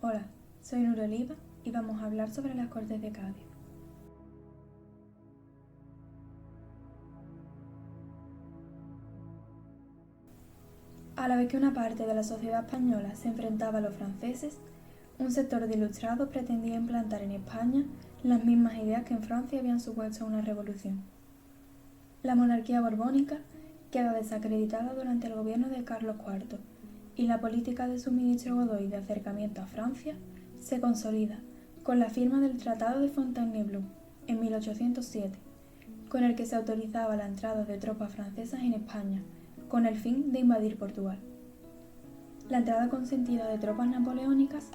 Hola, soy Nuria Oliva y vamos a hablar sobre las Cortes de Cádiz. A la vez que una parte de la sociedad española se enfrentaba a los franceses, un sector de ilustrados pretendía implantar en España las mismas ideas que en Francia habían supuesto una revolución. La monarquía borbónica queda desacreditada durante el gobierno de Carlos IV y la política de su ministro Godoy de acercamiento a Francia se consolida con la firma del Tratado de Fontainebleau en 1807, con el que se autorizaba la entrada de tropas francesas en España, con el fin de invadir Portugal. La entrada consentida de tropas napoleónicas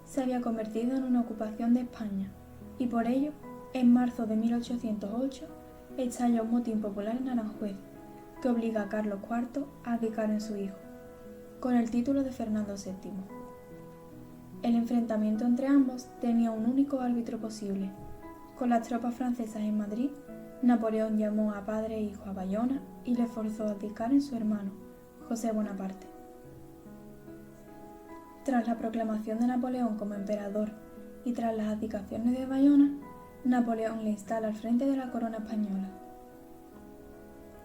se había convertido en una ocupación de España y por ello, en marzo de 1808, estalla un motín popular en Aranjuez que obliga a Carlos IV a abdicar en su hijo, con el título de Fernando VII. El enfrentamiento entre ambos tenía un único árbitro posible. Con las tropas francesas en Madrid, Napoleón llamó a padre e hijo a Bayona y le forzó a abdicar en su hermano, José Bonaparte. Tras la proclamación de Napoleón como emperador y tras las abdicaciones de Bayona, Napoleón le instala al frente de la corona española.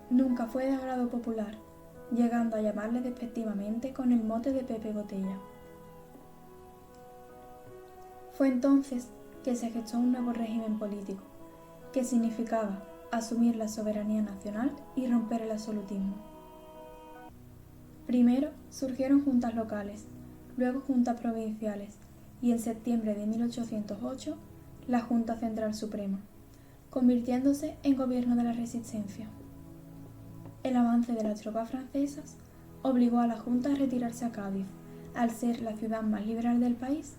Nunca fue de agrado popular, llegando a llamarle despectivamente con el mote de Pepe Botella. Fue entonces que se gestó un nuevo régimen político, que significaba asumir la soberanía nacional y romper el absolutismo. Primero surgieron juntas locales, luego juntas provinciales y en septiembre de 1808 la Junta Central Suprema, convirtiéndose en gobierno de la resistencia. El avance de las tropas francesas obligó a la Junta a retirarse a Cádiz, al ser la ciudad más liberal del país,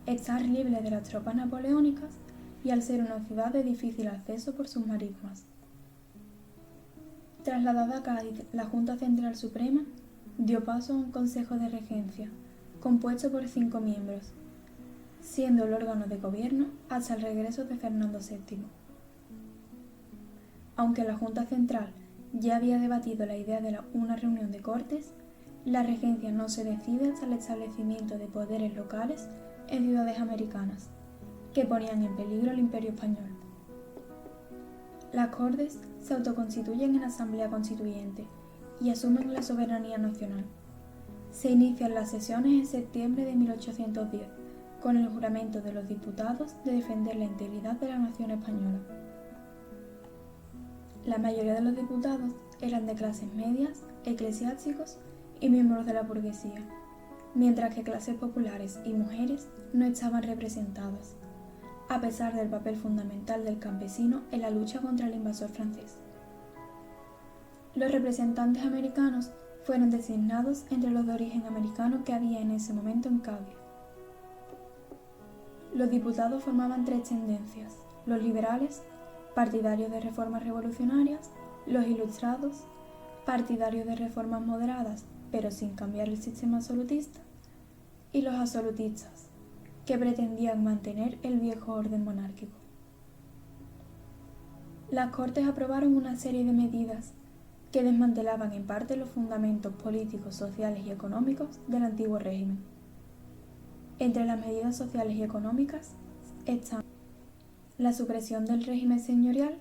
estar libre de las tropas napoleónicas y al ser una ciudad de difícil acceso por sus marismas. Trasladada a Cádiz, la Junta Central Suprema dio paso a un Consejo de Regencia, compuesto por 5 miembros, siendo el órgano de gobierno hasta el regreso de Fernando VII. Aunque la Junta Central ya había debatido la idea de una reunión de Cortes, la regencia no se decide hasta el establecimiento de poderes locales en ciudades americanas, que ponían en peligro el Imperio Español. Las Cortes se autoconstituyen en Asamblea Constituyente y asumen la soberanía nacional. Se inician las sesiones en septiembre de 1810, con el juramento de los diputados de defender la integridad de la nación española. La mayoría de los diputados eran de clases medias, eclesiásticos y miembros de la burguesía, mientras que clases populares y mujeres no estaban representadas, a pesar del papel fundamental del campesino en la lucha contra el invasor francés. Los representantes americanos fueron designados entre los de origen americano que había en ese momento en Cádiz. Los diputados formaban 3 tendencias: los liberales, partidarios de reformas revolucionarias; los ilustrados, partidarios de reformas moderadas pero sin cambiar el sistema absolutista; y los absolutistas, que pretendían mantener el viejo orden monárquico. Las Cortes aprobaron una serie de medidas que desmantelaban en parte los fundamentos políticos, sociales y económicos del antiguo régimen. Entre las medidas sociales y económicas están la supresión del régimen señorial,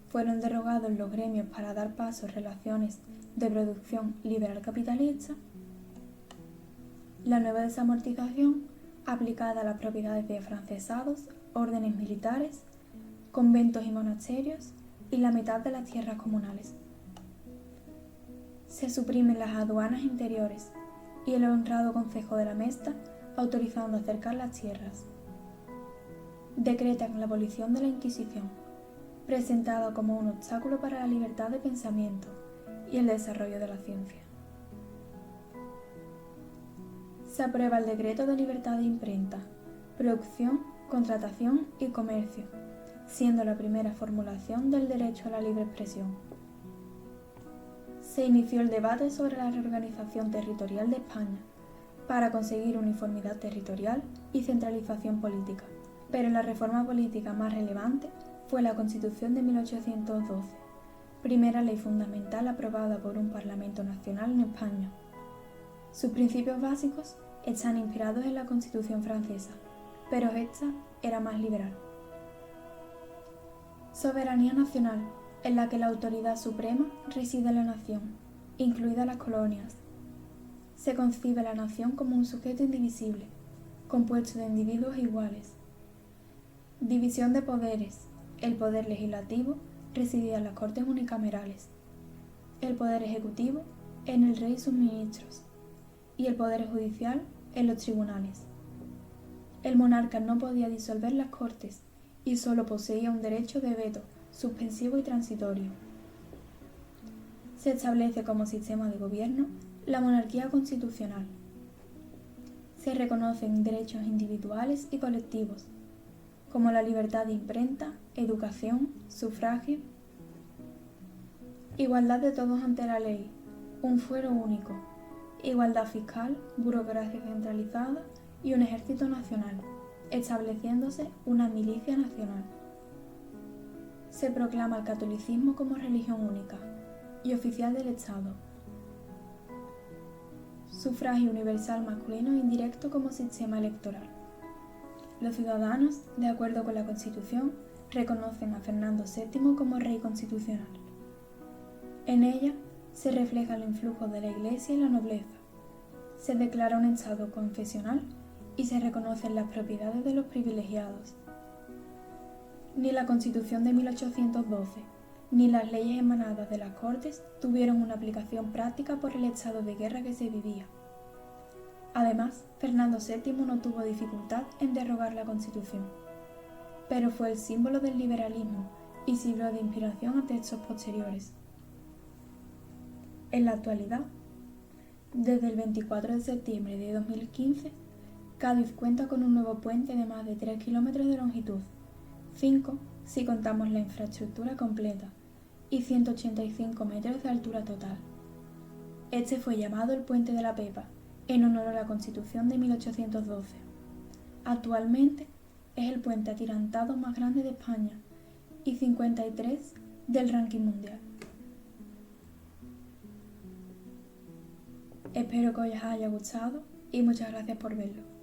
fueron derogados los gremios para dar paso a relaciones de producción liberal capitalista, la nueva desamortización aplicada a las propiedades de afrancesados, órdenes militares, conventos y monasterios y la mitad de las tierras comunales. Se suprimen las aduanas interiores y el honrado Concejo de la Mesta autorizando acercar las tierras. Decretan la abolición de la Inquisición, presentada como un obstáculo para la libertad de pensamiento y el desarrollo de la ciencia. Se aprueba el Decreto de Libertad de Imprenta, Producción, Contratación y Comercio, siendo la primera formulación del derecho a la libre expresión. Se inició el debate sobre la reorganización territorial de España para conseguir uniformidad territorial y centralización política, pero la reforma política más relevante fue la Constitución de 1812, primera ley fundamental aprobada por un Parlamento nacional en España. Sus principios básicos están inspirados en la Constitución francesa, pero esta era más liberal. Soberanía nacional, en la que la autoridad suprema reside en la nación, incluidas las colonias. Se concibe la nación como un sujeto indivisible, compuesto de individuos iguales. División de poderes. El poder legislativo residía en las Cortes unicamerales, el poder ejecutivo en el rey y sus ministros, y el poder judicial en los tribunales. El monarca no podía disolver las Cortes y solo poseía un derecho de veto suspensivo y transitorio. Se establece como sistema de gobierno la monarquía constitucional. Se reconocen derechos individuales y colectivos, como la libertad de imprenta, educación, sufragio. Igualdad de todos ante la ley, un fuero único, igualdad fiscal, burocracia centralizada y un ejército nacional, estableciéndose una milicia nacional. Se proclama el catolicismo como religión única y oficial del Estado. Sufragio universal masculino e indirecto como sistema electoral. Los ciudadanos, de acuerdo con la Constitución, reconocen a Fernando VII como rey constitucional. En ella se refleja el influjo de la Iglesia y la nobleza. Se declara un Estado confesional y se reconocen las propiedades de los privilegiados. Ni la Constitución de 1812 ni las leyes emanadas de las Cortes tuvieron una aplicación práctica por el estado de guerra que se vivía. Además, Fernando VII no tuvo dificultad en derogar la Constitución, pero fue el símbolo del liberalismo y sirvió de inspiración a textos posteriores. En la actualidad, desde el 24 de septiembre de 2015, Cádiz cuenta con un nuevo puente de más de 3 kilómetros de longitud, 5 si contamos la infraestructura completa, y 185 metros de altura total. Este fue llamado el Puente de la Pepa, en honor a la Constitución de 1812. Actualmente es el puente atirantado más grande de España y 53 del ranking mundial. Espero que os haya gustado y muchas gracias por verlo.